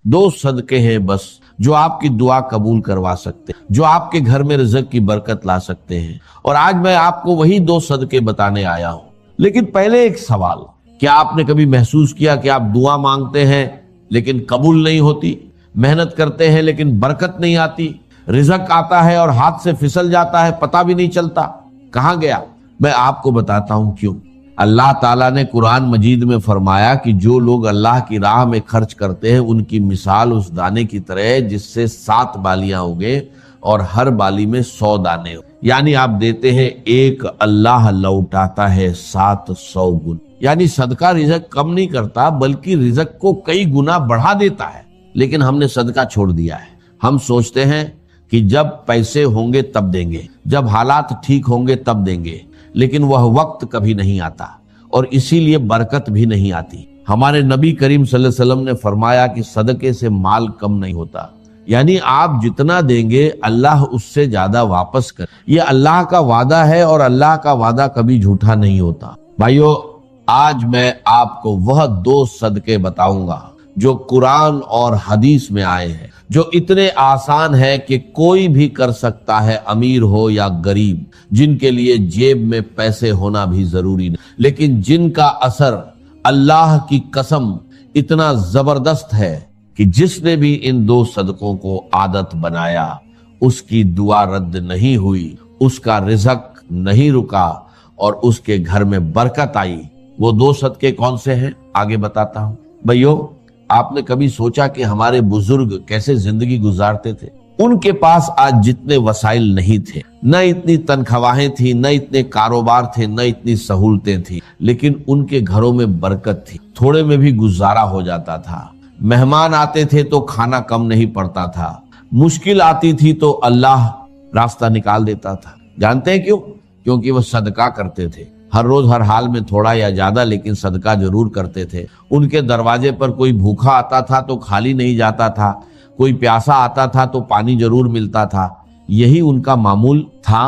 دو صدقے ہیں بس جو آپ کی دعا قبول کروا سکتے ہیں، جو آپ کے گھر میں رزق کی برکت لا سکتے ہیں، اور آج میں آپ کو وہی دو صدقے بتانے آیا ہوں۔ لیکن پہلے ایک سوال، کیا آپ نے کبھی محسوس کیا کہ آپ دعا مانگتے ہیں لیکن قبول نہیں ہوتی، محنت کرتے ہیں لیکن برکت نہیں آتی، رزق آتا ہے اور ہاتھ سے پھسل جاتا ہے، پتہ بھی نہیں چلتا کہاں گیا؟ میں آپ کو بتاتا ہوں کیوں۔ اللہ تعالیٰ نے قرآن مجید میں فرمایا کہ جو لوگ اللہ کی راہ میں خرچ کرتے ہیں ان کی مثال اس دانے کی طرح ہے جس سے 7 بالیاں اگے اور ہر بالی میں 100 دانے ہو، یعنی آپ دیتے ہیں ایک، اللہ لوٹاتا ہے 700 گنا۔ یعنی صدقہ رزق کم نہیں کرتا بلکہ رزق کو کئی گنا بڑھا دیتا ہے، لیکن ہم نے صدقہ چھوڑ دیا ہے۔ ہم سوچتے ہیں کہ جب پیسے ہوں گے تب دیں گے، جب حالات ٹھیک ہوں گے تب دیں گے، لیکن وہ وقت کبھی نہیں آتا اور اسی لیے برکت بھی نہیں آتی۔ ہمارے نبی کریم صلی اللہ علیہ وسلم نے فرمایا کہ صدقے سے مال کم نہیں ہوتا، یعنی آپ جتنا دیں گے اللہ اس سے زیادہ واپس کر، یہ اللہ کا وعدہ ہے اور اللہ کا وعدہ کبھی جھوٹا نہیں ہوتا۔ بھائیو، آج میں آپ کو وہ 2 صدقے بتاؤں گا جو قرآن اور حدیث میں آئے ہیں، جو اتنے آسان ہے کہ کوئی بھی کر سکتا ہے، امیر ہو یا غریب، جن کے لیے جیب میں پیسے ہونا بھی ضروری نہیں، لیکن جن کا اثر اللہ کی قسم اتنا زبردست ہے کہ جس نے بھی ان 2 صدقوں کو عادت بنایا اس کی دعا رد نہیں ہوئی، اس کا رزق نہیں رکا اور اس کے گھر میں برکت آئی۔ وہ 2 صدقے کون سے ہیں آگے بتاتا ہوں۔ بھائیو، آپ نے کبھی سوچا کہ ہمارے بزرگ کیسے زندگی گزارتے تھے؟ ان کے پاس آج جتنے وسائل نہیں تھے، نہ اتنی تنخواہیں تھیں، نہ اتنے کاروبار تھے، نہ اتنی سہولتیں تھیں، لیکن ان کے گھروں میں برکت تھی، تھوڑے میں بھی گزارا ہو جاتا تھا۔ مہمان آتے تھے تو کھانا کم نہیں پڑتا تھا، مشکل آتی تھی تو اللہ راستہ نکال دیتا تھا۔ جانتے ہیں کیوں؟ کیونکہ وہ صدقہ کرتے تھے، ہر روز ہر حال میں تھوڑا یا زیادہ لیکن صدقہ ضرور کرتے تھے۔ ان کے دروازے پر کوئی بھوکا آتا تھا تو خالی نہیں جاتا تھا، کوئی پیاسا آتا تھا تو پانی ضرور ملتا تھا۔ یہی ان کا معمول تھا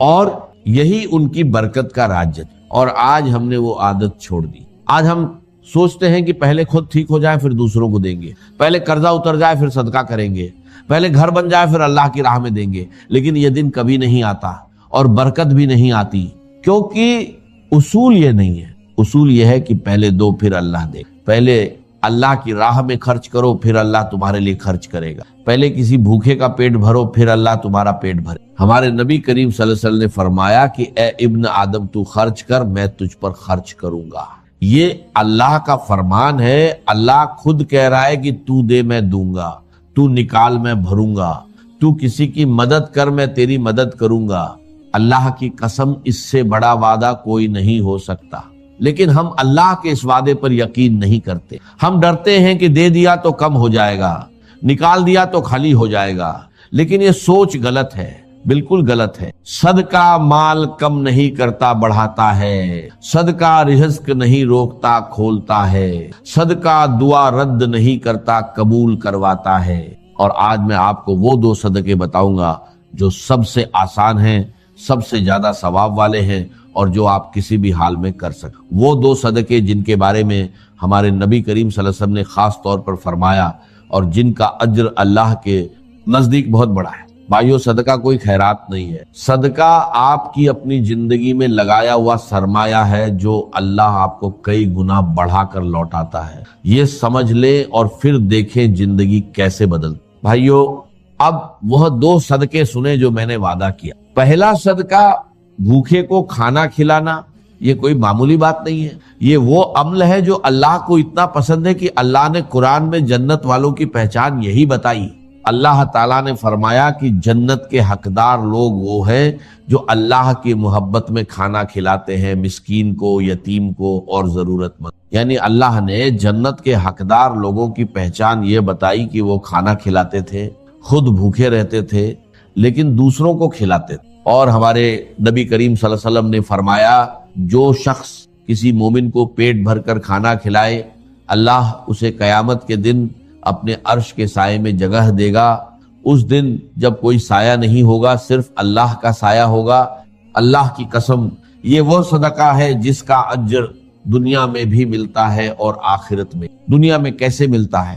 اور یہی ان کی برکت کا راج تھا، اور آج ہم نے وہ عادت چھوڑ دی۔ آج ہم سوچتے ہیں کہ پہلے خود ٹھیک ہو جائے پھر دوسروں کو دیں گے، پہلے قرضہ اتر جائے پھر صدقہ کریں گے، پہلے گھر بن جائے پھر اللہ کی راہ میں دیں گے، لیکن یہ دن کبھی نہیں آتا اور برکت بھی نہیں آتی، کیونکہ اصول یہ نہیں ہے۔ اصول یہ ہے کہ پہلے دو پھر اللہ دے، پہلے اللہ کی راہ میں خرچ کرو پھر اللہ تمہارے لیے خرچ کرے گا، پہلے کسی بھوکے کا پیٹ بھرو پھر اللہ تمہارا پیٹ بھرے۔ ہمارے نبی کریم صلی اللہ علیہ وسلم نے فرمایا کہ اے ابن آدم تو خرچ کر، میں تجھ پر خرچ کروں گا۔ یہ اللہ کا فرمان ہے، اللہ خود کہہ رہا ہے کہ تو دے میں دوں گا، تو نکال میں بھروں گا، تو کسی کی مدد کر میں تیری مدد کروں گا۔ اللہ کی قسم اس سے بڑا وعدہ کوئی نہیں ہو سکتا، لیکن ہم اللہ کے اس وعدے پر یقین نہیں کرتے۔ ہم ڈرتے ہیں کہ دے دیا تو کم ہو جائے گا، نکال دیا تو خالی ہو جائے گا، لیکن یہ سوچ غلط ہے، بالکل غلط ہے۔ صدقہ مال کم نہیں کرتا، بڑھاتا ہے۔ صدقہ رزق نہیں روکتا، کھولتا ہے۔ صدقہ دعا رد نہیں کرتا، قبول کرواتا ہے۔ اور آج میں آپ کو وہ دو صدقے بتاؤں گا جو سب سے آسان ہیں، سب سے زیادہ ثواب والے ہیں، اور جو آپ کسی بھی حال میں کر سکیں۔ وہ دو صدقے جن کے بارے میں ہمارے نبی کریم صلی اللہ علیہ وسلم نے خاص طور پر فرمایا اور جن کا اجر اللہ کے نزدیک بہت بڑا ہے۔ بھائیو، صدقہ کوئی خیرات نہیں ہے، صدقہ آپ کی اپنی زندگی میں لگایا ہوا سرمایہ ہے جو اللہ آپ کو کئی گنا بڑھا کر لوٹاتا ہے۔ یہ سمجھ لیں اور پھر دیکھیں زندگی کیسے بدل۔ بھائیو، اب وہ دو صدقے سنیں جو میں نے وعدہ کیا۔ پہلا صدقہ بھوکے کو کھانا کھلانا، یہ کوئی معمولی بات نہیں ہے، یہ وہ عمل ہے جو اللہ کو اتنا پسند ہے کہ اللہ نے قرآن میں جنت والوں کی پہچان یہی بتائی۔ اللہ تعالیٰ نے فرمایا کہ جنت کے حقدار لوگ وہ ہیں جو اللہ کی محبت میں کھانا کھلاتے ہیں مسکین کو، یتیم کو اور ضرورت مند۔ یعنی اللہ نے جنت کے حقدار لوگوں کی پہچان یہ بتائی کہ وہ کھانا کھلاتے تھے، خود بھوکے رہتے تھے لیکن دوسروں کو کھلاتے تھے۔ اور ہمارے نبی کریم صلی اللہ علیہ وسلم نے فرمایا جو شخص کسی مومن کو پیٹ بھر کر کھانا کھلائے، اللہ اسے قیامت کے دن اپنے عرش کے سائے میں جگہ دے گا۔ اس دن جب کوئی سایہ نہیں ہوگا، صرف اللہ کا سایہ ہوگا۔ اللہ کی قسم، یہ وہ صدقہ ہے جس کا اجر دنیا میں بھی ملتا ہے اور آخرت میں۔ دنیا میں کیسے ملتا ہے؟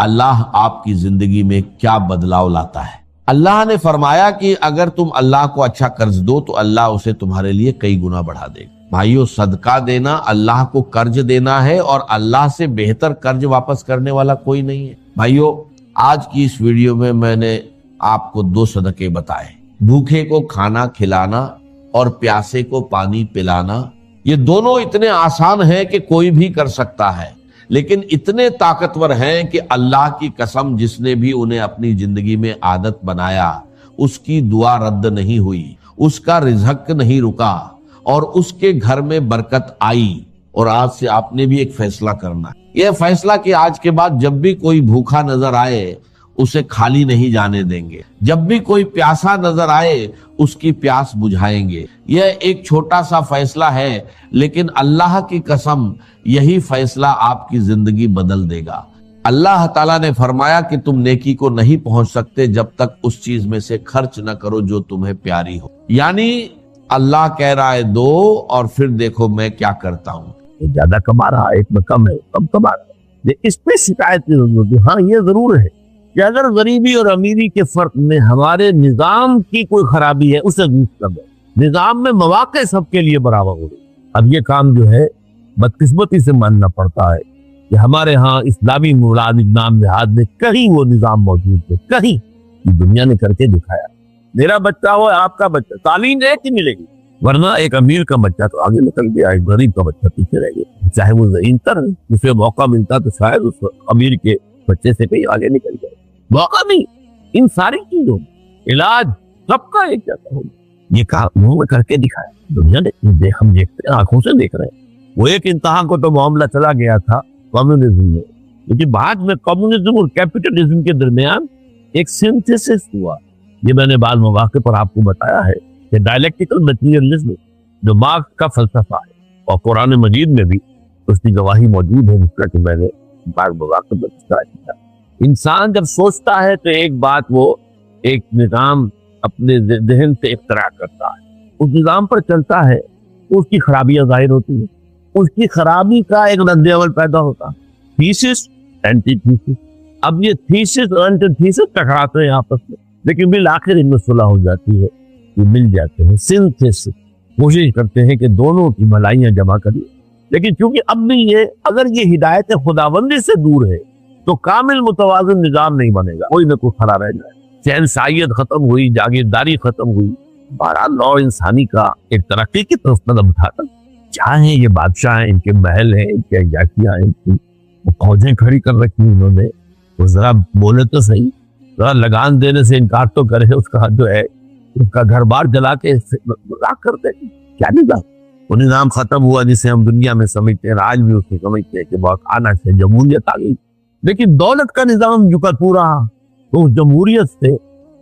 اللہ آپ کی زندگی میں کیا بدلاؤ لاتا ہے۔ اللہ نے فرمایا کہ اگر تم اللہ کو اچھا قرض دو تو اللہ اسے تمہارے لیے کئی گنا بڑھا دے گا۔ بھائیو، صدقہ دینا اللہ کو قرض دینا ہے، اور اللہ سے بہتر قرض واپس کرنے والا کوئی نہیں ہے۔ بھائیو، آج کی اس ویڈیو میں نے آپ کو 2 صدقے بتائے، بھوکے کو کھانا کھلانا اور پیاسے کو پانی پلانا۔ یہ دونوں اتنے آسان ہیں کہ کوئی بھی کر سکتا ہے، لیکن اتنے طاقتور ہیں کہ اللہ کی قسم جس نے بھی انہیں اپنی زندگی میں عادت بنایا، اس کی دعا رد نہیں ہوئی، اس کا رزق نہیں رکا، اور اس کے گھر میں برکت آئی۔ اور آج سے آپ نے بھی ایک فیصلہ کرنا ہے، یہ فیصلہ کہ آج کے بعد جب بھی کوئی بھوکا نظر آئے اسے خالی نہیں جانے دیں گے، جب بھی کوئی پیاسا نظر آئے اس کی پیاس بجھائیں گے۔ یہ ایک چھوٹا سا فیصلہ ہے، لیکن اللہ کی قسم یہی فیصلہ آپ کی زندگی بدل دے گا۔ اللہ تعالیٰ نے فرمایا کہ تم نیکی کو نہیں پہنچ سکتے جب تک اس چیز میں سے خرچ نہ کرو جو تمہیں پیاری ہو۔ یعنی اللہ کہہ رہا ہے دو، اور پھر دیکھو میں کیا کرتا ہوں۔ زیادہ کما رہا، ایک میں کم ہے، کم کما رہا ہے، اس پہ شکایت کی ضرورت ہے۔ ہاں یہ ضرور ہے کہ اگر غریبی اور امیری کے فرق میں ہمارے نظام کی کوئی خرابی ہے، اسے درست کر دیں۔ نظام میں مواقع سب کے لیے برابر ہو گئی۔ اب یہ کام جو ہے بدقسمتی سے ماننا پڑتا ہے کہ ہمارے ہاں اسلامی مراد نام نہاد میں کہیں وہ نظام موجود ہے، کہیں دنیا نے کر کے دکھایا۔ میرا بچہ ہو، آپ کا بچہ، تعلیم ایک ہی ملے گی، ورنہ ایک امیر کا بچہ تو آگے نکل گیا، ایک غریب کا بچہ پیچھے رہ گیا، چاہے وہ ذہین تر ہے، اسے موقع ملتا تو شاید اس امیر کے بچے سے کہیں آگے نکل جائے۔ موقع نہیں، ان ساری چیزوں علاج سب کا ایک جیسا ہوگا۔ یہ کام منہ میں کر کے دکھایا، دنیا نے ہم دیکھتے ہیں، آنکھوں سے دیکھ رہے ہیں۔ وہ ایک انتہا کو تو معاملہ چلا گیا تھا کمیونزم میں، لیکن بعد میں کمیونزم اور کیپٹلزم کے درمیان ایک سنتھیسس ہوا۔ یہ میں نے بعض مواقع پر آپ کو بتایا ہے کہ ڈائلیکٹیکل میٹیریلزم جو مارکس کا فلسفہ ہے، اور قرآن مجید میں بھی اس کی گواہی موجود ہے، جس کا کہ میں نے بعض مواقع پر ذکر کیا۔ انسان جب سوچتا ہے تو ایک بات وہ ایک نظام اپنے ذہن سے اختراع کرتا ہے، اس نظام پر چلتا ہے تو اس کی خرابیاں ظاہر ہوتی ہیں، اس کی خرابی کا ایک رد عمل پیدا ہوتا ہے، تھیسس اینٹی تھیسس۔ اب یہ تھیسس اور اینٹی تھیسس ٹکراتے ہیں آپس میں، لیکن بالآخر ان میں صلح ہو جاتی ہے، یہ مل جاتے ہیں، سنتھیسس کوشش کرتے ہیں کہ دونوں کی بھلائیاں جمع کریے۔ لیکن چونکہ اب بھی یہ اگر یہ ہدایت خداوندی سے دور ہے تو کامل متوازن نظام نہیں بنے گا، کوئی نہ کوئی کھڑا رہ جائے۔ شہنشاہیت ختم ہوئی، جاگیرداری ختم ہوئی، بہرحال نوع انسانی کا ایک ترقی کی طرف قدم اٹھاتا۔ چاہے یہ بادشاہ ہیں، ان کے محل ہیں، ان کے اجاکیاں ہیں، ان کی فوجیں کھڑی کر رکھی انہوں نے، وہ ذرا بولے تو صحیح، ذرا لگان دینے سے انکار تو کرے، اس کا جو ہے اس کا گھر بار جلا کے راک کر دے۔ کیا نظام؟ وہ نظام ختم ہوا جسے ہم دنیا میں سمجھتے ہیں، آج بھی اسے سمجھتے ہیں کہ بہت آنا سے جمہوریت آ گئی، لیکن دولت کا نظام جو کا پورا تو اس جمہوریت سے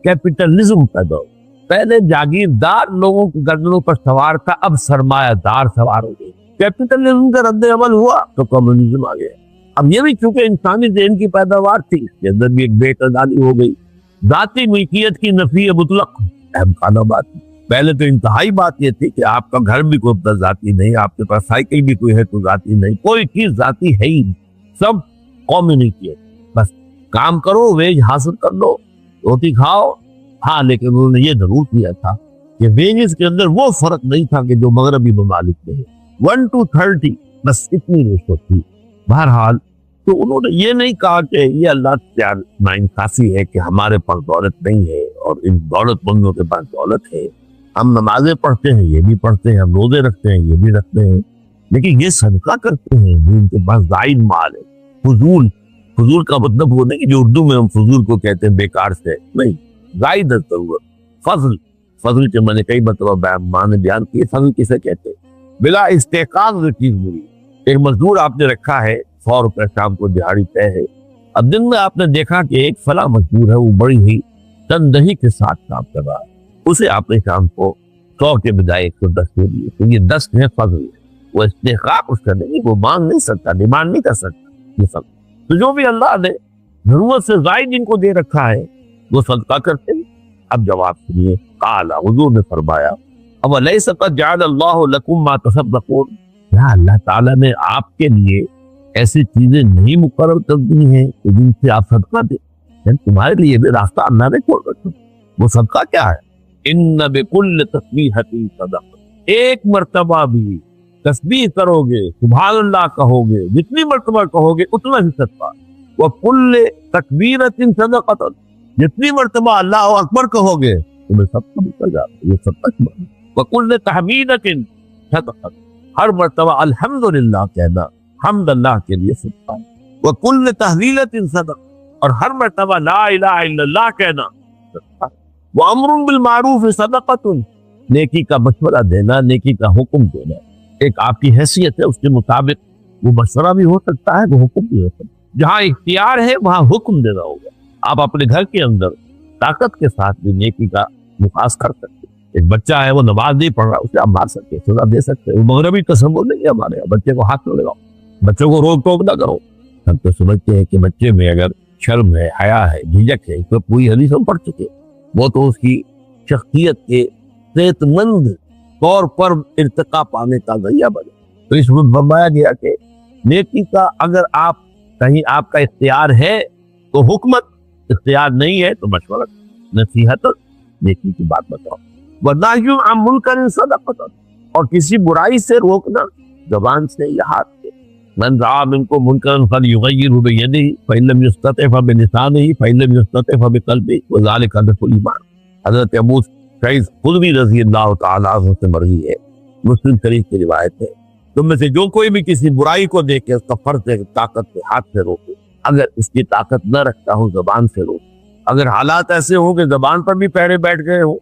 کیپٹلزم پیدا ہو۔ پہلے جاگیردار لوگوں کے گردنوں پر سوار تھا، اب سرمایہ دار سوار ہو گئے۔ کیپٹلزم کا رد عمل ہوا تو کمیونزم آ گیا۔ اب یہ بھی چونکہ انسانی ذہن کی پیداوار تھی، اس کے اندر بھی ایک بے تعدادی ہو گئی۔ ذاتی ملکیت کی نفی مطلق اہم خانہ بات تھی۔ پہلے تو انتہائی بات یہ تھی کہ آپ کا گھر بھی کوئی ذاتی نہیں، آپ کے پاس سائیکل بھی کوئی ہے تو ذاتی نہیں، کوئی چیز ذاتی ہے ہی نہیں، سب کمیونٹی ہے۔ بس کام کرو، ویج حاصل کر لو، روٹی کھاؤ۔ ہاں لیکن انہوں نے یہ ضرور کیا تھا کہ ویجز کے اندر وہ فرق نہیں تھا کہ جو مغربی ممالک میں ہے، 1 to 30 بس اتنی ریشو تھی۔ بہرحال تو انہوں نے یہ نہیں کہا کہ یہ اللہ سے ناانصافی ہے کہ ہمارے پاس دولت نہیں ہے اور ان دولت مندوں کے پاس دولت ہے، ہم نمازیں پڑھتے ہیں، یہ بھی پڑھتے ہیں، ہم روزے رکھتے ہیں، یہ بھی رکھتے ہیں، لیکن یہ صدقہ کرتے ہیں ان کے پاس زائد مال ہے۔ فضول کا مطلب وہ نہیں کہ جو اردو میں ہم فضول کو کہتے ہیں بیکار سے نہیں، زائد ضرورت۔ فضل کے میں نے کئی مرتبہ معنی بیان کیے، فضل کسے کہتے ہیں؟ بلا استحقاق جو چیز ملی، ایک مزدور آپ نے رکھا ہے، 100 روپے شام کو دیہاڑی طے ہے، اب دن میں آپ نے دیکھا کہ ایک فلاں مزدور ہے، وہ بڑی ہی تندہی کے ساتھ کام کر رہا ہے، اسے آپ نے شام کو 100 کے بجائے 110 دے دیے، تو یہ 10 ہے فضل ہے۔ وہ استحقاق اس کا نہیں، وہ مانگ نہیں سکتا، ڈیمانڈ نہیں کر سکتا، یہ سب تو جو بھی اللہ نے ضرورت سے زائد ان کو دے رکھا ہے وہ صدقہ کرتے ہیں۔ اب جواب سنیے، قال حضور نے فرمایا، اولیس قد جعل اللہ لکم ما تصدقون، کیا اللہ تعالیٰ نے آپ کے لیے ایسی چیزیں نہیں مقرر کر دی ہیں کہ جن سے آپ صدقہ دیں، یعنی تمہارے لیے بھی راستہ اللہ نے کھول رکھا۔ وہ صدقہ کیا ہے؟ ان بکل تسبیحۃ صدقہ، ایک مرتبہ بھی تسبیح کرو گے، سبحان اللہ کہو گے، جتنی مرتبہ کہو گے اتنا ہی صدقہ۔ وکل تکبیرۃ صدقۃ، جتنی مرتبہ اللہ اکبر کہو گے تمہیں صدقہ مل جائے گا، یہ صدقہ کی بات ہے۔ وکل تحمیدۃ صدقۃ، ہر مرتبہ الحمدللہ کہنا حمد اللہ کے لیے صدقہ ہے۔ وکل تحلیلۃ صدقۃ، اور ہر مرتبہ لا الہ الا اللہ کہنا صدقہ ہے۔ وامر بالمعروف صدقۃ، نیکی کا مشورہ دینا، نیکی کا حکم دینا، ایک آپ کی حیثیت ہے، اس کے مطابق وہ مشورہ بھی ہو سکتا ہے، وہ حکم بھی ہو سکتا ہے۔ جہاں اختیار ہے وہاں حکم دینا ہوگا۔ آپ اپنے گھر کے اندر طاقت کے ساتھ بھی نیکی کا مخاص کر سکتے ہیں۔ ایک بچہ ہے وہ نماز نہیں پڑھ رہا، اسے آپ مار سکتے ہیں، سزا دے سکتے ہیں۔ وہ مغربی تصور نہیں ہے ہمارے یہاں، بچے کو ہاتھ نہ لگاؤ، بچوں کو روک ٹوک نہ کرو۔ ہم تو سمجھتے ہیں کہ بچے میں اگر شرم ہے، حیا ہے، جھجک ہے، اس میں پوری حدیث ہم پڑھ چکے، وہ تو اس کی شخصیت کے صحت مند طور پر ارتقا پانے کا ذریعہ بنے۔ تو اس میں فرمایا گیا کہ نیکی کا اگر آپ کہیں آپ کا اختیار ہے تو حکمت، اختیار نہیں ہے تو مشورہ، نصیحت، نیکی کی بات بتاؤ۔ وَنَهْيٌ عَنْ مُنْكَرٍ صَدَقَةٌ، اور کسی برائی سے روکنا زبان سے یا ہاتھ سے۔ مَنْ رَأَىٰ مِنْكُم مُنْكَرًا فَلْيُغَيِّرْهُ بِيَدِهِ فَإِن لَّمْ يَسْتَطِعْ فَبِلِسَانِهِ فَإِن لَّمْ يَسْتَطِعْ فَبِقَلْبِهِ وَذَلِكَ ضَعْفُ الْإِيمَانِ۔ حضرت ابو سعید خدری رضی اللہ تعالیٰ عنہ سے مروی ہے، مسلم شریف کی روایت ہے، تم میں سے جو کوئی بھی کسی برائی کو دیکھے اس کا فرض ہے کہ طاقت سے ہاتھ سے روکے، اگر اس کی طاقت نہ رکھتا ہو زبان سے روکے۔ اگر حالات ایسے ہوں کہ زبان پر بھی پیرے بیٹھ گئے ہوں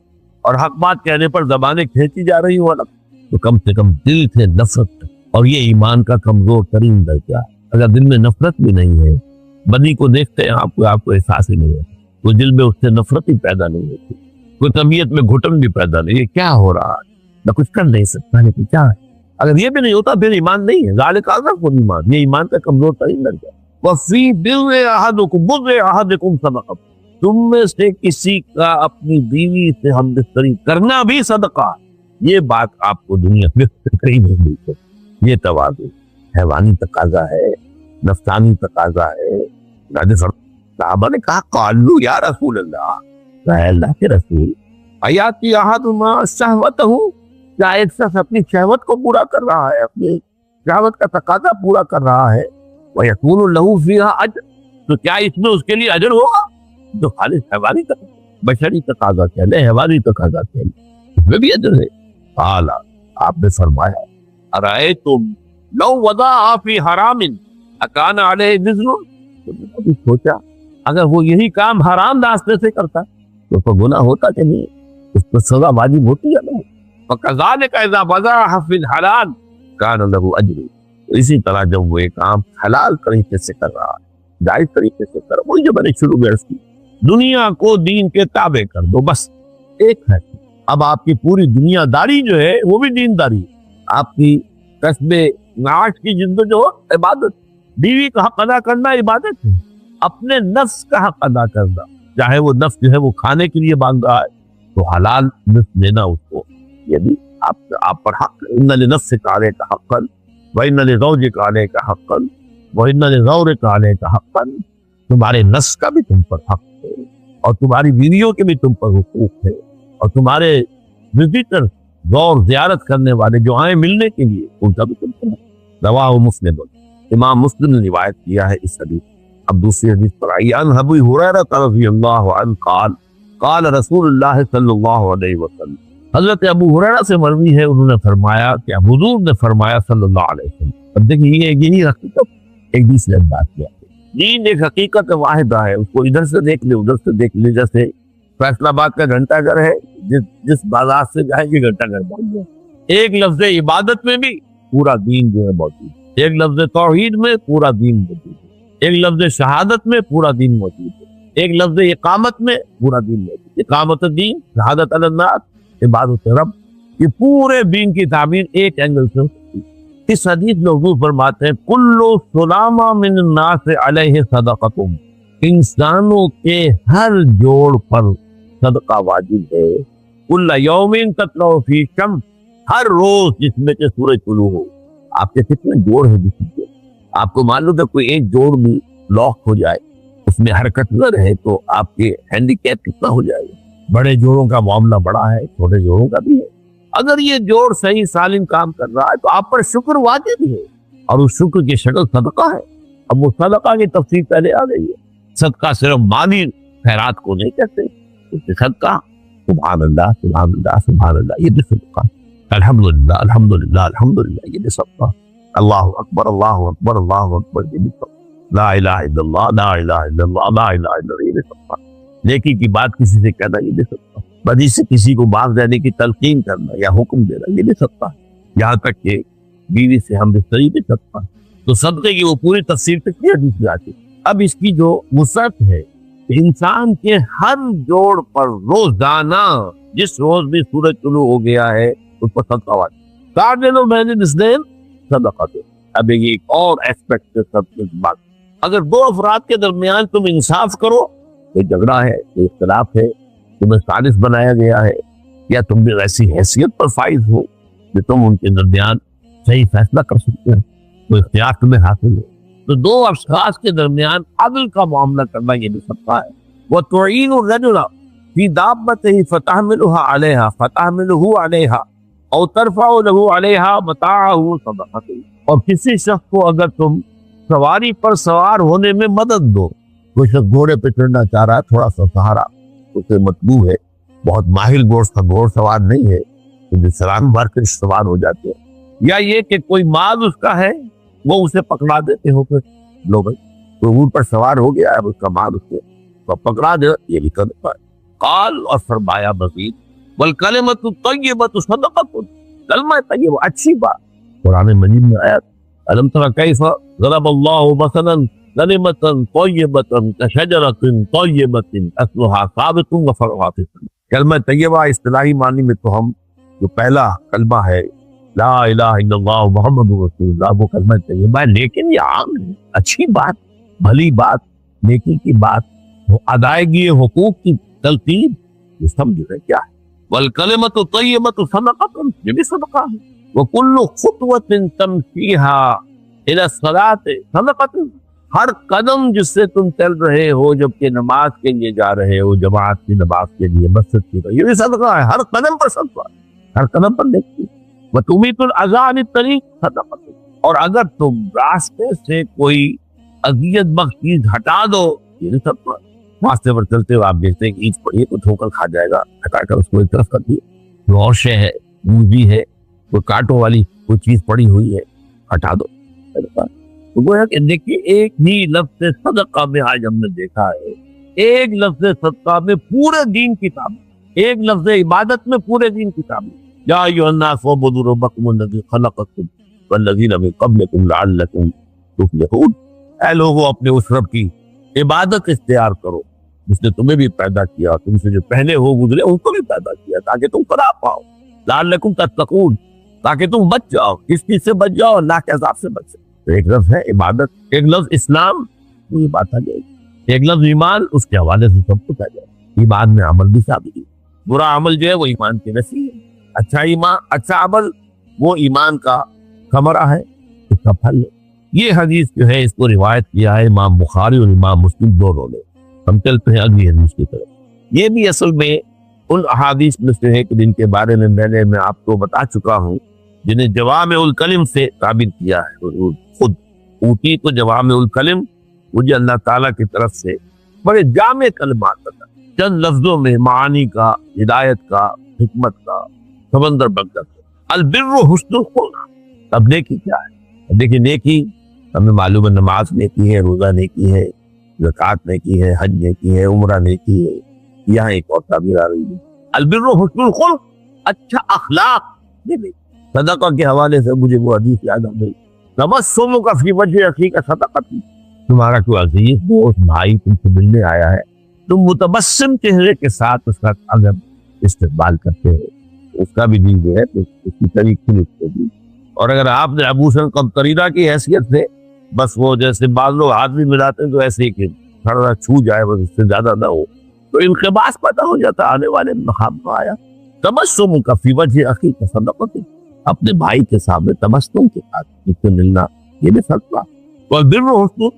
اور حق بات کہنے پر زبانیں کھینچی جا رہی ہوں الگ، تو کم سے کم دل سے نفرت، اور یہ ایمان کا کمزور ترین درجہ ہے۔ اگر دل میں نفرت بھی نہیں ہے، بدی کو دیکھتے ہیں آپ کو احساس ہی نہیں ہے، تو دل میں اس سے نفرت ہی پیدا نہیں ہوتی، کوئی طبیعت میں گھٹن بھی پیدا نہیں، یہ کیا ہو رہا ہے، میں کچھ کر نہیں سکتا، لیکن کیا ہے؟ اگر یہ بھی نہیں ہوتا پھر ایمان نہیں ہے، ذالک اضعف الایمان، یہ ایمان کا کمزور ترین درجہ ہے۔ وفی بر احدکم بر احدکم صدقہ، تم میں سے کسی کا اپنی بیوی سے ہمدردی کرنا بھی صدقہ، یہ بات آپ کو دنیا میں کہیں نہیں ملتی۔ یہ تواضع حیوانی تقاضا ہے، نفسانی تقاضا ہے۔ صحابہ نے کہا قالوا یا رسول اللہ، اے اللہ کے رسول، ایاتی احدنا شہوتہ، کیا ایک شخص اپنی شہوت کو پورا کر رہا ہے، اپنی شہوت کا تقاضا پورا کر رہا ہے، وَيَكُونُ لَهُ فِيهَا أَجْرٌ، تو کیا اس میں اس کے لیے اجر ہوگا؟ جو خالص حیوانی تقاضا، بشری تقاضا کہہ لیں، حیوانی تقاضا کہہ لیں، اس میں بھی اجر ہے۔ قال، آپ نے فرمایا ارأیتم لو وضعها فی حرام اکان علیہ وزر، تم نے کبھی سوچا اگر وہ یہی کام حرام راستے سے کرتا تو اس پر گناہ ہوتا کہ نہیں، اس پر سزا واجب ہوتی ہے نا؟ فَكَذَلِكَ إِذَا وَضَعَهَا فِي الْحَلَالِ كَانَ لَهُ أَجْرٌ، اسی طرح جب وہ ایک کام حلال طریقے سے کر رہا ہے، جائز طریقے سے کر رہا ہے، وہی جو میں نے شروع میں عرض کی، دنیا کو دین کے تابع کر دو، بس ایک ہے۔ اب آپ کی پوری دنیا داری جو ہے وہ بھی دین داری ہے، آپ کی کسب معاش کی جد و جہد عبادت، بیوی کا حق ادا کرنا عبادت ہے، اپنے نفس کا حق ادا کرنا، چاہے وہ نفس جو ہے وہ کھانے کے لیے مانگ رہا ہے تو حلال نفس دینا اس کو، یہ بھی آپ پر حق ہے۔ ان لنفسک علیک حقا وان لزوجک علیک حقا وان لزورک علیک حقا، تمہارے نفس کا بھی تم پر حق ہے اور تمہاری بیویوں کے بھی تم پر حقوق ہے، اور تمہارے وزٹر زور زیارت کرنے والے جو آئے ملنے کے لیے ان کا بھی تم پر حق۔ رواہ مسلم، امام مسلم نے روایت کیا ہے اس حدیث۔ اب دوسری حدیث پر آئیے، عن ابی ہریرہ رضی اللہ عنہ قال قال رسول اللہ صلی اللہ علیہ وسلم، حضرت ابو ہریرہ سے مروی ہے، انہوں نے فرمایا کہ حضور نے فرمایا صلی اللہ علیہ وسلم۔ اب دیکھیں یہی حقیقت ایک دوسرے انداز کیا، دین ایک حقیقت واحدہ ہے، اس کو ادھر سے دیکھ لے ادھر سے دیکھ لے، جیسے فیصلہ آباد کا گھنٹہ گھر ہے، جس بازار سے جائیں گے گھنٹہ گھر بن جائے۔ ایک لفظ عبادت میں بھی پورا دین جو ہے موجود ہے، ایک لفظ توحید میں پورا دین موجود ہے، ایک لفظ شہادت میں پورا دین موجود ہے، ایک لفظ اقامت میں پورا دین موجود ہے۔ اقامت الدین، شہادت علی الناس، عبادت رب، یہ پورے دین کی تعبیر ایک اینگل سے ہوتی ہے۔ اس حدیث میں حضور فرماتے ہیں کل سلامہ من الناس علیہ صدقۃ، انسانوں کے ہر جوڑ پر صدقہ واجب ہے۔ کل یوم تطلع فی شمس، ہر روز جس میں سے سورج طلوع ہو۔ آپ کے کتنے جوڑ ہیں جسم کے؟ آپ کو معلوم ہے کوئی ایک جوڑ بھی لاک ہو جائے, اس میں حرکت نہ رہے, تو آپ کے ہینڈی کیپ کتنا ہو جائے گا. بڑے جوڑوں کا معاملہ بڑا ہے, چھوٹے جوڑوں کا بھی ہے. اگر یہ جوڑ صحیح سالم کام کر رہا ہے تو آپ پر شکر واجب ہے, اور اس شکر کی شکل صدقہ ہے. اب وہ صدقہ کی تفصیل پہلے آ گئی ہے. صدقہ صرف مالی خیرات کو نہیں کہتے, صدقہ سبحان اللہ سبحان اللہ سبحان اللہ, یہ بھی صدقہ. الحمدللہ الحمدللہ الحمدللہ, یہ بھی صدقہ. اللہ اکبر اللہ اکبر اللہ اکبر, یہ بھی صدقہ. لا الہ الا اللہ لا الہ الا اللہ لا الہ الا اللہ, یہ بھی صدقہ. نیکی کی بات کسی سے کہنا, یہ بھی صدقہ. بدی سے کسی کو باز دینے کی تلقین کرنا یا حکم دینا, یہ بھی صدقہ. یہاں تک کہ بیوی سے ہم بستری بھی صدقہ. تو صدقے کی وہ پوری تفسیر تک نہیں حدیث میں آتی. اب اس کی جو وسعت ہے, انسان کے ہر جوڑ پر روزانہ جس روز بھی سورج طلوع ہو گیا ہے اس پر صدقہ واجب. تعدل بین الاثنین صدقہ. اب یہ ایک اور ایسپیکٹ ہے صدقے کی بات. اگر دو افراد کے درمیان تم انصاف کرو, کوئی جھگڑا ہے, کوئی اختلاف ہے, تمہیں ثالث بنایا گیا ہے, یا تم بھی ایسی حیثیت پر فائز ہو کہ تم ان کے درمیان صحیح فیصلہ کر سکتے ہیں, تو اختیار تمہیں حاصل ہو, تو دو اشخاص کے درمیان عدل کا معاملہ کرنا یہ بھی صدقہ ہے. وَتُعِينُ الرَّجُلَ فِي دَابَّتِهِ فَتَحْمِلُهَا عَلَيْهَا فَتَحْمِلُهُ عَلَيْهَا أَوْ تَرْفَعُ لَهُ عَلَيْهَا مَتَاعَهُ صَدَقَةٌ. اور کسی شخص کو اگر تم سواری پر سوار ہونے میں مدد دو, کوئی شخص گھوڑے پہ چڑھنا چاہ رہا ہے, تھوڑا سا سہارا اسے مطلوب ہے, بہت ماہر گھوڑ سوار نہیں ہے, تو سلام مار کر سوار ہو جاتے ہیں. یا یہ کہ کوئی مال اس کا ہے, وہ اسے پکڑا دیتے ہو, پھر لو بھائی کوئی اونٹ پر سوار ہو گیا ہے, اس کا مال اس کو پکڑا دے, یہ بھی صدقہ ہے. قال, اور فرمایا مزید, والکلمۃ الطیبۃ صدقۃ. کلمہ طیبہ اچھی بات. قرآن مجید میں آیا, الم تر کیف ضرب اللہ مثلا کلمۃ طیبۃ کشجرۃ طیبۃ اصلها ثابت وفرعها فی السماء. کلمہ طیبہ اصطلاحی معنی میں تو ہم جو پہلا کلمہ ہے لا الہ الا اللہ محمد رسول اللہ, وہ کلمہ طیبہ ہے, لیکن یہ عام ہے, اچھی بات, بھلی بات, نیکی کی بات, وہ ادائیگی حقوق کی تلقین, یہ سمجھ رہے کیا ہے. والکلمۃ الطیبۃ صدقۃ, یہ بھی صدقہ ہے. وکل خطوۃ تمشیها الی الصلاۃ صدقۃ. ہر قدم جس سے تم چل رہے ہو جبکہ نماز کے لیے جا رہے ہو, جماعت کی نماز کے لیے مسجد کی, یہ بھی صدقہ ہے. ہر قدم پر صدقہ ہے, ہر قدم پر نیکی. وَتُمِيتُ الْأَذَىٰ عَنِ الطَّرِيقِ صَدَقَةٌ. اور اگر تم راستے سے کوئی اذیت بخش چیز ہٹا دو, یہ بھی صدقہ. راستے پر چلتے ہو آپ دیکھتے ہیں کہ اینٹ پڑی ہے, کوئی ٹھوکر کھا جائے گا, ہٹا کر اس کو ایک طرف کر دیے. روشے ہے, موزی ہے, کوئی کانٹوں والی کوئی چیز پڑی ہوئی ہے, ہٹا دو. تو گویا کہ دیکھیے ایک ہی لفظ صدقہ میں آج ہم نے دیکھا ہے, ایک لفظ صدقہ میں پورے دین کی تعبیر, ایک لفظ عبادت میں پورے دین کی تعبیر. یا ایھا الناس اعبدوا ربکم الذی خلقکم والذین من قبلکم لعلکم تفلحون. اے لوگوں, اپنے اس رب کی عبادت اختیار کرو جس نے تمہیں بھی پیدا کیا, تم سے جو پہلے ہو گزرے ان کو بھی پیدا کیا, تاکہ تم فلاح پاؤ. لعلکم تتقون, تاکہ تم بچ جاؤ. کس چیز سے بچ جاؤ؟ اللہ کے عذاب سے بچ جاؤ. تو ایک لفظ ہے عبادت, ایک لفظ اسلام, تو یہ بات آ جائے گی. ایک لفظ ایمان, اس کے حوالے سے سب کچھ آ جائے گا. ایمان میں عمل بھی ثابت ہے. برا عمل جو ہے وہ ایمان کی نفی ہے, اچھا ایمان, اچھا عمل وہ ایمان کا ثمرہ ہے, اس کا پھل ہے. یہ حدیث جو ہے اس کو روایت کیا ہے امام بخاری اور امام مسلم دونوں نے. ہم چلتے ہیں اگلی حدیث کی طرف. یہ بھی اصل میں ان احادیث میں سے ہے کہ جن کے بارے میں آپ کو بتا چکا ہوں, جنہیں جوامع الکلم سے تعبیر کیا ہے. خود اوتی تو جوامع الکلم, مجھے اللہ تعالیٰ کی طرف سے بڑے جامع کلمات بتا, چند لفظوں میں معانی کا, ہدایت کا, حکمت کا سمندر بن جاتا. البر حسن الخلق. اب نیکی کیا ہے؟ دیکھیے نیکی ہمیں معلوم ہے, نماز نیکی ہے, روزہ نیکی ہے, زکوٰۃ نیکی ہے, حج نیکی ہے, عمرہ نیکی ہے. یہاں ایک اور تعبیر آ رہی ہے, البر حسن الخلق, اچھا اخلاق. صدقہ کے حوالے سے مجھے وہ حدیث یاد آ گئی, تبسمک فی وجہ اخیک صدقۃ. تمہارا کوئی عزیز دوست بھائی تم سے ملنے آیا ہے, تم متبسم چہرے کے ساتھ اس کا اگر استقبال کرتے ہیں, اس کا بھی دل جو ہے تو اس کی طریقے سے بھی. اور اگر آپ نے ابو سن قریرہ کی حیثیت سے بس وہ جیسے بعض لوگ ہاتھ بھی ملاتے ہیں تو ایسے ہی کہ تھوڑا چھو جائے, بس اس سے زیادہ نہ ہو, تو انقباس پیدا ہو جاتا. آنے والے مقام میں آیا تبسمک فی وجہ اخیک صدقۃ. اپنے بھائی کے سامنے تبسم کے ساتھ اس سے ملنا, یہ بھی صدقہ. والبر حسن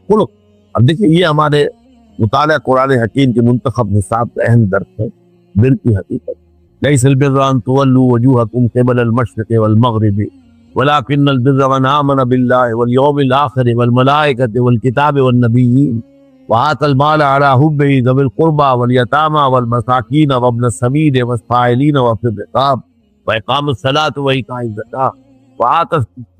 خلق. اب دیکھیں یہ ہمارے مطالعہ قرآن حکیم کے منتخب نصاب کا اہم درس ہے بر کی حقیقت. لیس البر ان تولوا وجوہکم قبل المشرق والمغرب ولكن البر من آمن بالله واليوم الآخر والملائكة والكتاب والنبيين وآتى المال على حبه ذوي القربى واليتامى والمساكين وابن السبيل والسائلين وفي الرقاب وإقام الصلاة وإيتاء الزكاة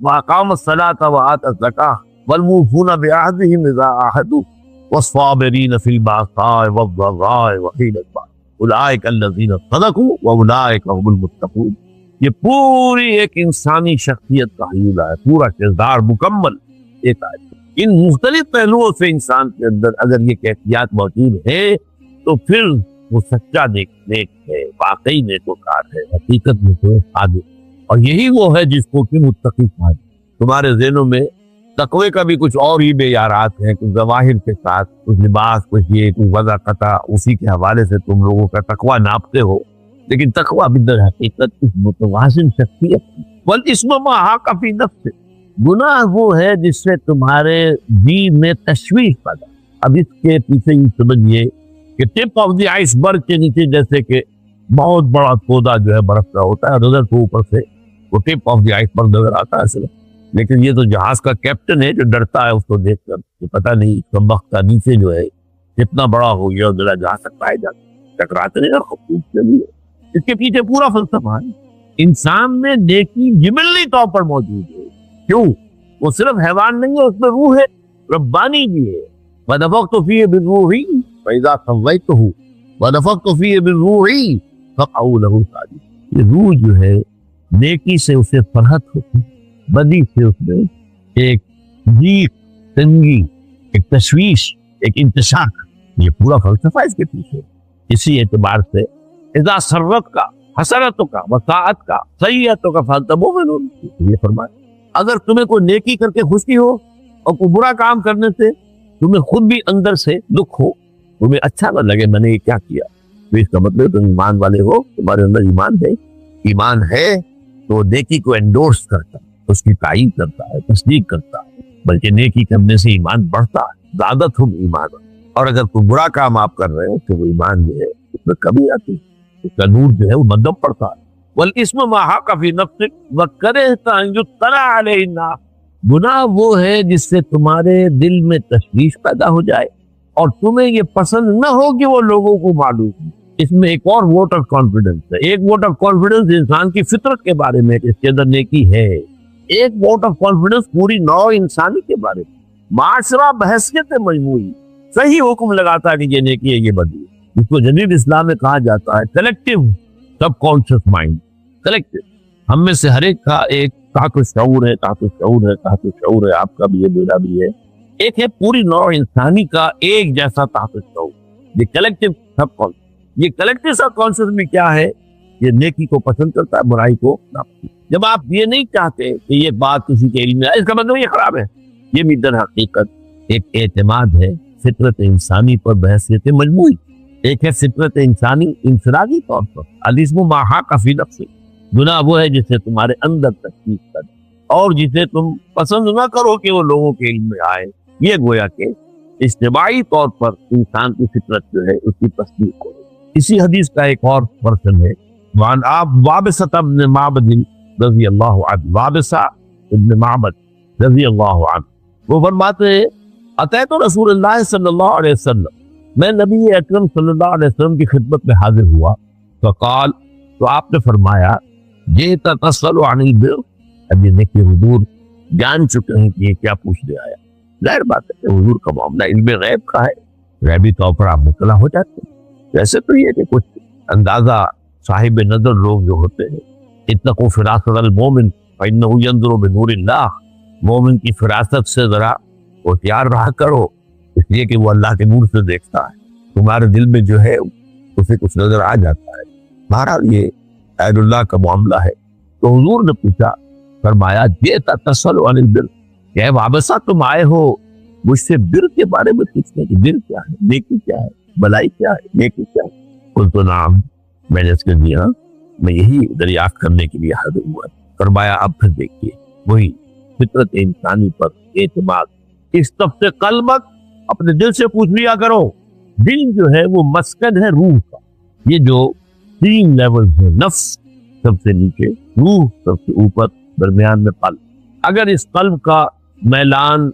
وأقام الصلاة وآتى الزكاة والموفون بعهدهم إذا عاهدوا والصابرين في البأساء والضراء وحين البأس أولئك الذين صدقوا وأولئك هم المتقون. یہ پوری ایک انسانی شخصیت کا حصہ ہے، پورا کردار مکمل ایک آیت. ان مختلف پہلوؤں سے انسان کے اندر اگر یہ کیفیات موجود ہے تو پھر وہ سچا نیک ہے، واقعی نیکوکار ہے، حقیقت میں تو صادق. اور یہی وہ ہے جس کو کہ متقی کہا. تمہارے ذہنوں میں تقوی کا بھی کچھ اور ہی معیارات ہیں، کچھ ظواہر کے ساتھ، کچھ لباس، کچھ یہ، کچھ وضع قطع، اسی کے حوالے سے تم لوگوں کا تقوی ناپتے ہو. لیکن تقوی بدر حقیقت اس متوازن شخصیت. والاسم ما حاق فی نفس، گناہ وہ ہے جس سے تمہارے دین میں تشویش پیدا. اب اس کے پیچھے یہ سمجھیے کہ ٹپ آف دی آئس برگ کے نیچے جیسے کہ بہت بڑا تودا جو ہے برف کا ہوتا ہے، نظر کو اوپر سے وہ ٹپ آف دی آئس برگ نظر آتا ہے صرف. لیکن یہ تو جہاز کا کیپٹن ہے جو ڈرتا ہے اس کو دیکھ کر کہ پتہ نہیں کم وقت کا نیچے جو ہے کتنا بڑا ہو گیا اور میرا جہاز تک پائے جاتا ٹکراتے نہیں اور خطوط چلیے. اس کے پیچھے پورا فلسفہ ہے. انسان میں نیکی جبلی طور پر موجود ہے. کیوں؟ وہ صرف حیوان نہیں ہے، اس میں روح ہے، ربانی بھی ہے. وَنَفَخْتُ فِيهِ مِن رُوحِي فَإِذَا سَوَّيْتُهُ وَنَفَخْتُ فِيهِ مِن رُوحِي فَقَعُوا لَهُ سَاجِدِينَ. یہ روح جو ہے نیکی سے اسے فرحت ہوتی، بدی سے اس میں ایک ضیق، تنگی، ایک تشویش، ایک انتشاق. یہ پورا فلسفہ اس کے پیچھے. اسی اعتبار سے اذا سرت کا، حسرت کا، وساعت کا، سیئت کا فانتمؤمنون، یہ فرمایا اگر تمہیں کوئی نیکی کر کے خوشی ہو اور کوئی برا کام کرنے سے تمہیں خود بھی اندر سے دکھ ہو، تمہیں اچھا نہ لگے میں نے یہ کیا کیا، تو اس کا مطلب تم ایمان والے ہو، تمہارے اندر ایمان ہے. ایمان ہے تو نیکی کو انڈورس کرتا ہے، اس کی تائید کرتا ہے، تصدیق کرتا ہے. بلکہ نیکی کرنے سے ایمان بڑھتا ہے، زیادت ہم ایمان. اور اگر کوئی برا کام آپ کر رہے ہو تو وہ ایمان جو ہے اس میں کمی آتی ہے، اس کا نور جو ہے وہ مدم پڑتا ہے. والاسم ما حاق فی نفسک وکرہت ان یطلع علیہ الناس، گناہ وہ ہے جس سے تمہارے دل میں تشویش پیدا ہو جائے اور تمہیں یہ پسند نہ ہو کہ وہ لوگوں کو معلوم ہو. اس میں ایک اور ووٹ آف کانفیڈنس ہے. ایک ووٹ آف کانفیڈنس انسان کی فطرت کے بارے میں اس کے اندر نیکی ہے. ایک ووٹ آف کانفیڈنس پوری نوع انسانی کے بارے میں. معاشرہ بحثیت مجموعی صحیح حکم لگاتا ہے کہ یہ نیکی ہے یہ بدی ہے. اس کو جدید اسلام میں کہا جاتا ہے کلیکٹیو سب کانشیس مائنڈ. کلیکٹیو ہم میں سے ہر ایک کا ایک تحت شعور ہے، تحت شعور ہے، تحت شعور ہے. آپ کا بھی ہے، میرا بھی ہے. ایک ہے پوری نوع انسانی کا ایک جیسا تحت شعور. یہ کلیکٹیو سب کانشیس. یہ کلیکٹیو سب کانشیس میں کیا ہے؟ یہ نیکی کو پسند کرتا ہے، برائی کو ناپسند. جب آپ یہ نہیں چاہتے کہ یہ بات کسی کے علم میں آئے، اس کا مطلب یہ خراب ہے. یہ بھی در حقیقت ایک اعتماد ہے فطرت انسانی پر بحثیت مجموعی. ایک ہے فطرت انسانی انفرادی طور پر. الاسم ما حاق فی نفسک، گناہ وہ ہے جسے تمہارے اندر تشویش کر اور جسے تم پسند نہ کرو کہ وہ لوگوں کے علم میں آئے. یہ گویا کہ اجتماعی طور پر انسان کی فطرت جو ہے اس کی تصدیق ہو. اسی حدیث کا ایک اور ورژن ہے وعن وابصة ابن معبد رضی اللہ عنہ. وابصہ ابن معبد رضی اللہ عنہ وہ فرماتے ہیں اتیت رسول اللہ صلی اللہ علیہ وسلم، میں نبی اکرم صلی اللہ علیہ وسلم کی خدمت میں حاضر ہوا. فقال، تو آپ نے فرمایا جئت تسأل عن البر. اب یہ دیکھیے حضور جان چکے ہیں کہ یہ کیا پوچھنے آیا. ظاہر بات ہے کہ حضور کا معاملہ علم غیب کا ہے، غیبی طور پر آپ مطلع ہو جاتے ہیں. ویسے تو یہ کہ کچھ اندازہ صاحب نظر لوگ جو ہوتے ہیں، اتقوا فراست المومن فإنه ينظر بنور اللہ، مومن کی فراست سے ذرا ہوشیار رہا کرو، اس لیے کہ وہ اللہ کے نور سے دیکھتا ہے. تمہارے دل میں جو ہے اسے کچھ نظر آ جاتا ہے. بہرحال یہ عید اللہ کا معاملہ ہے. تو حضور نے پوچھا، فرمایا جئت تسأل عن البر، کہ وابستہ تم آئے ہو مجھ سے بر کے بارے میں پوچھنے کہ بر کیا ہے، نیکی کیا ہے، بلائی کیا ہے، نیکی کیا ہے. قلت نعم، میں نے اس کے دیا میں یہی دریافت کرنے کے لیے حاضر ہوا. فرمایا اب پھر دیکھیے وہی فطرت انسانی پر اعتماد استفت قلبک، اپنے دل سے پوچھ لیا کرو. دل جو ہے وہ مسکن ہے روح کا. یہ جو 3 لیول ہے، نفس سب سے نیچے، روح سب سے اوپر، درمیان میں قلب. اگر اس قلب کا میلان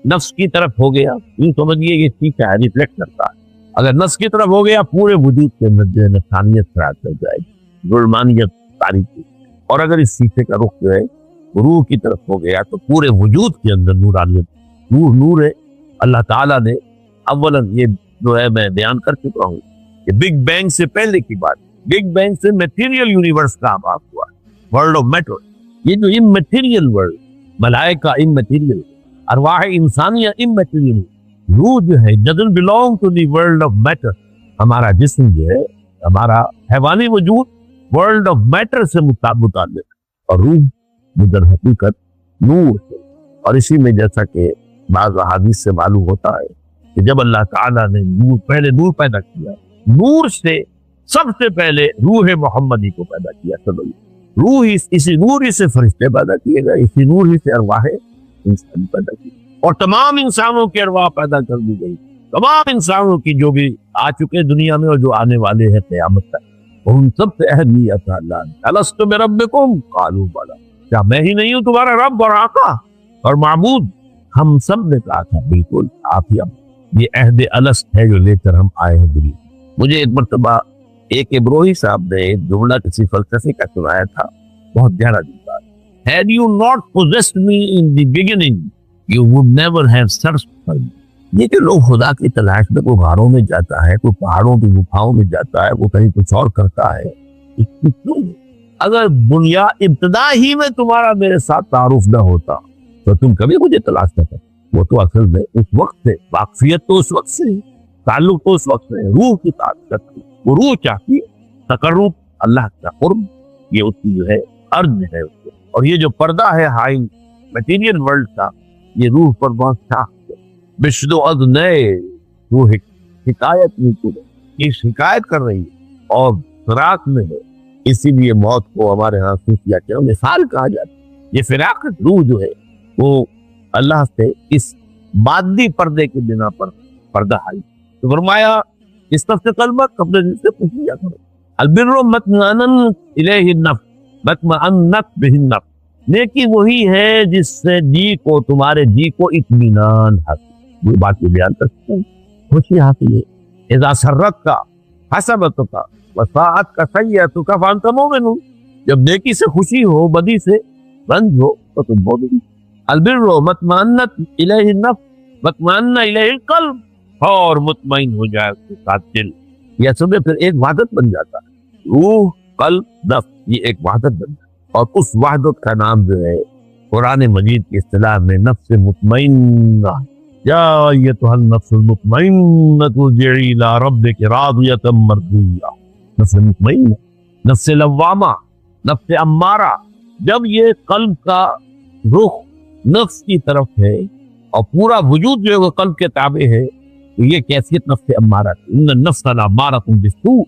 نفس کی طرف ہو گیا، یوں سمجھیے یہ سیکھا ہے، ریفلیکٹ کرتا ہے. اگر نفس کی طرف ہو گیا پورے وجود کے اندر جو ہے نفسانیت خراب کر جائے گی، ظلمانیت تاریخی. اور اگر اس سیکھے کا رخ جو ہے روح کی طرف ہو گیا تو پورے وجود کے اندر نورانیت. نور ہے. اللہ تعالیٰ نے اولاً یہ جو ہے میں بیان کر چکا ہوں کہ بگ بینگ سے پہلے کی بات، بگ بینگ سے میٹیریل یونیورس کا آغاز ہوا، ورلڈ آف میٹر. یہ جو اممیٹیریل ورلڈ، ملائکہ اممیٹیریل، ارواح انسانیہ اممیٹیریل، روح جو ہے doesn't belong to the world of matter. ہمارا جسم جو ہے، ہمارا حیوانی وجود ورلڈ آف میٹر سے متعلق، اور روح در حقیقت نور ہے. اور اسی میں جیسا کہ بعض احادیث سے معلوم ہوتا ہے کہ جب اللہ تعالیٰ نے پہلے نور پیدا کیا، نور سے سب سے پہلے روح محمدی کو پیدا کیا. روح اسی نور ہی سے فرشتے پیدا کیے گئے، اسی نور ہی سے ارواح انسان پیدا کی، اور تمام انسانوں کی ارواح پیدا کر دی گئی. تمام انسانوں کی جو بھی آ چکے دنیا میں اور جو آنے والے ہیں قیامت تک، ان سب سے عہد لیا تھا اللہ نے. الست بربکم قالوا بلی، کیا میں ہی نہیں ہوں تمہارا رب اور آقا اور معبود؟ ہم سب نے کہا تھا بالکل آپ ہی. اب یہ عہد الست ہے جو لے کر ہم آئے ہیں دنیا. مجھے ایک مرتبہ ایک ابروہی صاحب نے ایک جملہ کسی فلسفے کا سنایا تھا، بہت گہرا جملہ. Had you not possessed me in the beginning, you would never have searched for me. یہ کہ لوگ خدا کی تلاش میں کوئی غاروں میں جاتا ہے، کوئی پہاڑوں کی گفاؤں میں جاتا ہے، وہ کہیں کچھ اور کرتا ہے، اگر ابتدا ہی میں تمہارا میرے ساتھ تعارف نہ ہوتا تو تم کبھی مجھے تلاش نہ کرتے. وہ تو اصل میں اس وقت سے واقفیت تو اس وقت سے، تعلق تو اس وقت سے، روح کی طاقت، وہ روح چاہتی تقرب، اللہ کا قرب، یہ اس کی جو ہے ارض ہے اس کو. اور یہ جو پردہ ہے ہائی میٹیریل ورلڈ کا، یہ روح پر بہت شاخ ہے. بشدو از نئے روح حکایت نہیں کو یہ شکایت کر رہی ہے اور فراق میں ہے. اسی لیے موت کو ہمارے ہاں صوفیہ کے مثال کہا جاتا ہے. یہ فراقت روح جو ہے وہ اللہ سے اس مادی پردے کے بنا پر پردہ ہائی. تو فرمایا اس نفس قلبک، اپنے دل سے پوچھ لیا کرو. البر مطمئنن الیہ النفس مطمئنت بہ النفس، نیکی وہی ہے جس سے جی کو، تمہارے جی کو اطمینان حاصل. یہ بات بیان کرتے ہیں، خوشی حاصل ہے. اذا سرت کا حسبت کا وساعت کا سیئت کا فانت مومن، جب نیکی سے خوشی ہو، بدی سے رنج ہو تو تم مومن. البر مطمئنت الیہ النفس مطمئن الیہ القلب، اور مطمئن ہو جائے اس کے ساتھ دل. یہ اصل میں پھر ایک وحدت بن جاتا ہے، روح قلب نفس، یہ ایک وحدت بن جاتا ہے. اور اس وحدت کا نام جو ہے قرآن مجید کی اصطلاح میں نفس مطمئنہ. یا ایتھا النفس المطمئنہ ارجعی الی ربک راضیۃ مرضیہ. نفس مطمئنہ، نفس لوامہ، نفس امارہ. جب یہ قلب کا رخ نفس کی طرف ہے اور پورا وجود جو ہے وہ قلب کے تابع ہے، تو یہ کیفیت نفس امارہ ہے. ان النفس لامارۃ بالسوء،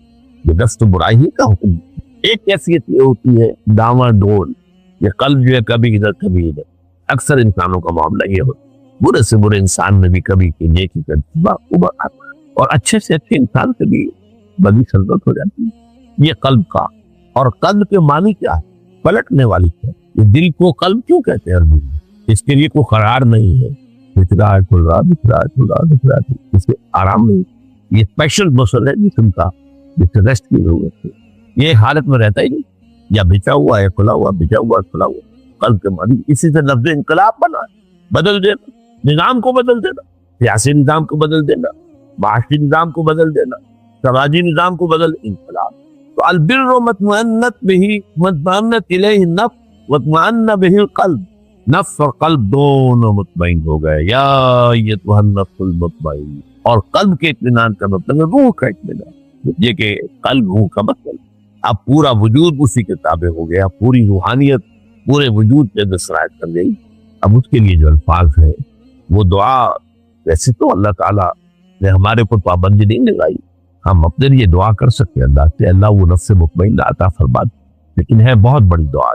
یہ نفس تو برائی کا حکم. ایک کیفیت یہ ہوتی ہے داواں ڈول، یہ قلب جو ہے کبھی ادھر کبھی ادھر. اکثر انسانوں کا معاملہ یہ ہوتا ہے، برے سے برے انسان میں بھی کبھی کی نیکی کا جذبہ ابھر آتا ہے، اور اچھے سے اچھے انسان سے بھی بدی سلطنت ہو جاتی ہے. یہ قلب کا، اور قلب کے معنی کیا ہے؟ پلٹنے والی ہے. یہ دل کو قلب کیوں کہتے ہیں عربی میں؟ اس کے لیے کوئی قرار نہیں ہے، بکھرا کھل رہا بکھرا کھل رہا بکھرا، اس سے آرام نہیں. یہ اسپیشل مسل ہے جسم کا، جس سے ریسٹ کی ضرورت ہے. یہ حالت میں رہتا ہی نہیں، یا بچا ہوا ہے کھلا ہوا، بچا ہوا کھلا ہوا. قلب کے معنی اسی سے لفظ انقلاب بنا، بدل دینا، نظام کو بدل دینا، سیاسی نظام کو بدل دینا، معاشی نظام کو بدل دینا، سماجی نظام کو بدل، انقلاب. تو البر مطمئنت بہ، مطمئنت الیہ النفس مطمئن بہ القلب. نفس اور قلب دونوں مطمئن ہو گئے. یا ایتھا النفس المطمئنہ. اور قلب کے اطمینان کا مطلب ہے روح کا اطمینان. یہ کہ قلب روح کا مطلب، اب پورا وجود اسی کے تابع ہو گیا، پوری روحانیت پورے وجود پہ سرایت کر گئی. اب اس کے لیے جو الفاظ ہے وہ دعا، ویسے تو اللہ تعالیٰ نے ہمارے اوپر پابندی نہیں لگائی، ہم اپنے لیے دعا کر سکتے ہیں اللہ سے، اللہ وہ نفس مطمئنہ عطا فرما دے. لیکن ہے بہت بڑی دعا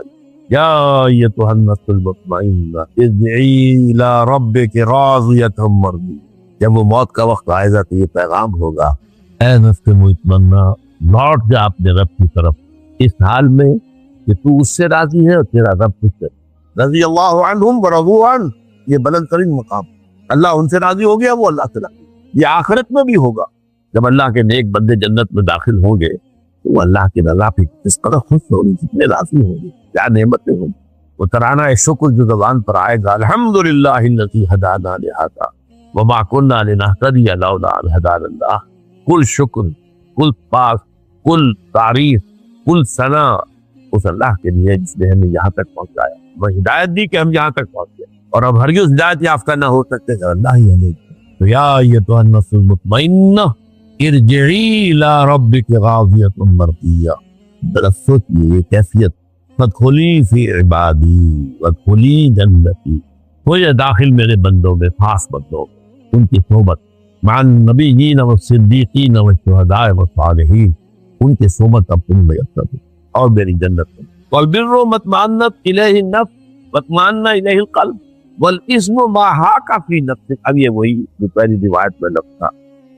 یا ایتھا النفس المطمئنہ ارجعی الی ربک راضیۃ مرضیہ. جب وہ موت کا وقت آئے گا تو یہ پیغام ہوگا، اے نفس مطمئنہ لوٹ جا اپنے رب کی طرف، اس حال میں کہ تو اس سے راضی ہے اور تیرا رب تجھ سے. رضی اللہ عنہم ورضوا عنہ، یہ بلند ترین مقام. اللہ ان سے راضی ہو گیا، وہ اللہ سے راضی. یہ آخرت میں بھی ہوگا، جب اللہ کے نیک بندے جنت میں داخل ہوں گے تو وہ اللہ کی رضا پہ کس قدر خوش ہوگی، کتنے راضی ہوں گے، کیا نعمتیں ہوں گی. وہ ترانہ شکر جو زبان پر آئے گا، الحمدللہ الذی ہدانا لہذا وما کنا لنہتدی لولا ان ہدانا اللہ. کل شکر، کل پاک، کل تعریف، کل ثنا اس اللہ کے لیے جس نے ہمیں یہاں تک پہنچایا. وہ ہدایت دی کہ ہم یہاں تک پہنچ گئے، اور اب ہرگز ہدایت یافتہ نہ ہو سکتے کہ اللہ ہی ہمیں. تو یا ایتھا النفس المطمئنہ ارجعی الی ربک راضیۃ مرضیہ. ذرا سوچیے یہ کیفیت، فادخلی فی عبادی وادخلی جنتی، ہو جائے داخل میرے بندوں میں، خاص بندوں میں، ان کی صحبت مع النبیین والصدیقین والشہداء والصالحین، ان کی صحبت اب تم میسر ہو اور میری جنت میں. والبر مطمئنۃ الیہ النفس واطمأن الیہ القلب والاسم ما حاک فی نفسک. اب یہ وہی جو پہلی روایت میں لفظ تھا،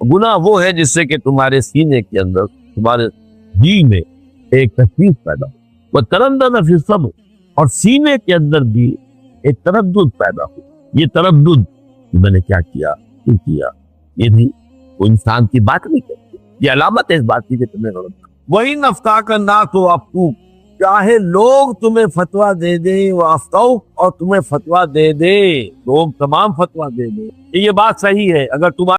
گناہ وہ ہے جس سے کہ تمہارے سینے کے اندر، تمہارے جی میں ایک تشویش پیدا ہو، وتردد فی الصدر، اور سینے کے اندر بھی ایک تردد پیدا ہو. یہ تردد کہ میں نے کیا کیا، کیوں کیا، یہ بھی وہ انسان کی بات نہیں کرتی، یہ علامت ہے اس بات کی کہ تمہیں غلط. وہی نفتا کا نا تو آپ کو، چاہے لوگ تمہیں فتویٰ دے دیں، وہ افتاؤ، اور تمہیں فتویٰ دے دے، لوگ تمام فتویٰ دے دیں کہ یہ بات صحیح ہے، اگر تمہارے